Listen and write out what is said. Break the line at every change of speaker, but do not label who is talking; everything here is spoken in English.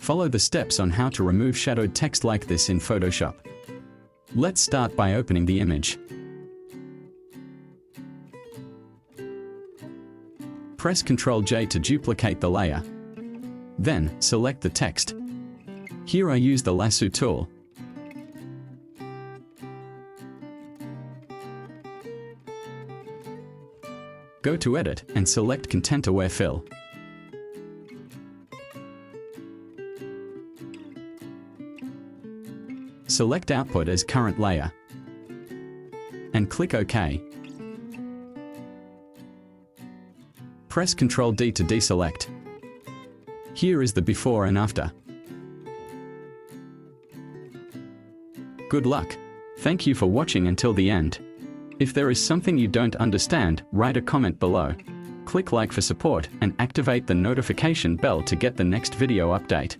Follow the steps on how to remove shadowed text like this in Photoshop. Let's start by opening the image. Press Ctrl J to duplicate the layer. Then, select the text. Here I use the lasso tool. Go to Edit and select Content Aware Fill. Select Output as current layer. And click OK. Press Ctrl D to deselect. Here is the before and after. Good luck. Thank you for watching until the end. If there is something you don't understand, write a comment below. Click like for support and activate the notification bell to get the next video update.